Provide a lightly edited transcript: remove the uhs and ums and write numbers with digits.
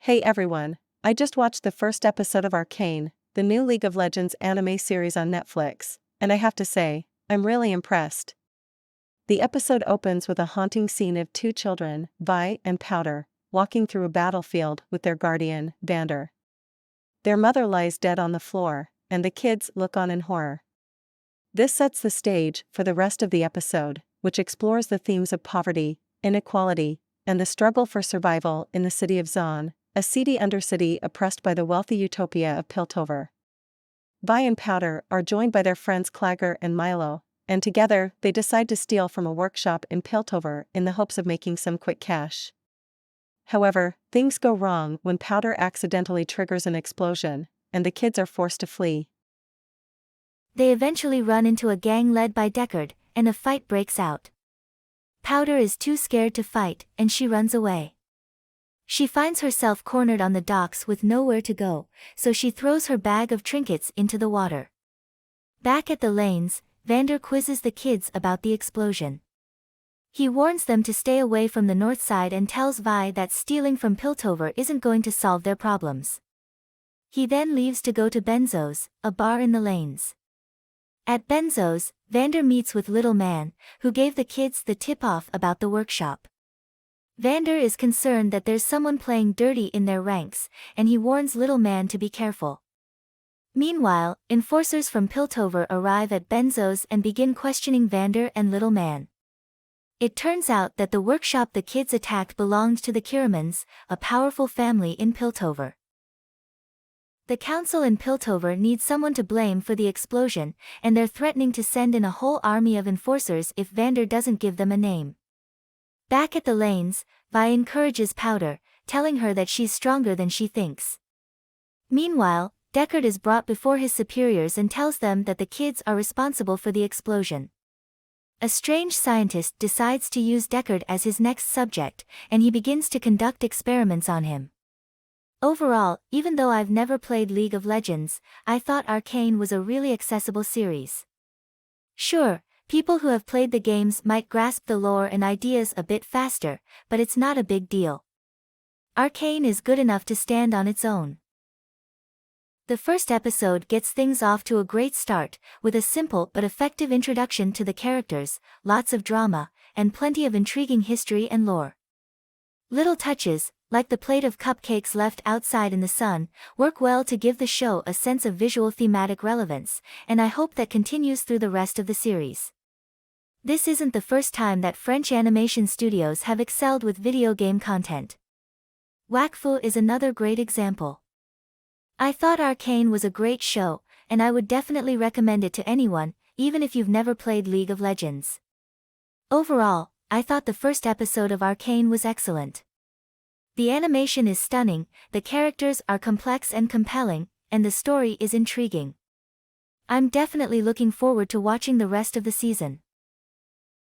Hey everyone, I just watched the first episode of Arcane, the new League of Legends anime series on Netflix, and I have to say, I'm really impressed. The episode opens with a haunting scene of two children, Vi and Powder, walking through a battlefield with their guardian, Vander. Their mother lies dead on the floor, and the kids look on in horror. This sets the stage for the rest of the episode, which explores the themes of poverty, inequality, and the struggle for survival in the city of Zaun, a seedy undercity oppressed by the wealthy utopia of Piltover. Vi and Powder are joined by their friends Clagger and Milo, and together they decide to steal from a workshop in Piltover in the hopes of making some quick cash. However, things go wrong when Powder accidentally triggers an explosion, and the kids are forced to flee. They eventually run into a gang led by Deckard, and a fight breaks out. Powder is too scared to fight, and she runs away. She finds herself cornered on the docks with nowhere to go, so she throws her bag of trinkets into the water. Back at the lanes, Vander quizzes the kids about the explosion. He warns them to stay away from the north side and tells Vi that stealing from Piltover isn't going to solve their problems. He then leaves to go to Benzo's, a bar in the lanes. At Benzo's, Vander meets with Little Man, who gave the kids the tip-off about the workshop. Vander is concerned that there's someone playing dirty in their ranks, and he warns Little Man to be careful. Meanwhile, enforcers from Piltover arrive at Benzo's and begin questioning Vander and Little Man. It turns out that the workshop the kids attacked belonged to the Kiramans, a powerful family in Piltover. The council in Piltover needs someone to blame for the explosion, and they're threatening to send in a whole army of enforcers if Vander doesn't give them a name. Back at the lanes, Vi encourages Powder, telling her that she's stronger than she thinks. Meanwhile, Deckard is brought before his superiors and tells them that the kids are responsible for the explosion. A strange scientist decides to use Deckard as his next subject, and he begins to conduct experiments on him. Overall, even though I've never played League of Legends, I thought Arcane was a really accessible series. Sure, people who have played the games might grasp the lore and ideas a bit faster, but it's not a big deal. Arcane is good enough to stand on its own. The first episode gets things off to a great start, with a simple but effective introduction to the characters, lots of drama, and plenty of intriguing history and lore. Little touches, like the plate of cupcakes left outside in the sun, work well to give the show a sense of visual thematic relevance, and I hope that continues through the rest of the series. This isn't the first time that French animation studios have excelled with video game content. Wakfu is another great example. I thought Arcane was a great show, and I would definitely recommend it to anyone, even if you've never played League of Legends. Overall, I thought the first episode of Arcane was excellent. The animation is stunning, the characters are complex and compelling, and the story is intriguing. I'm definitely looking forward to watching the rest of the season.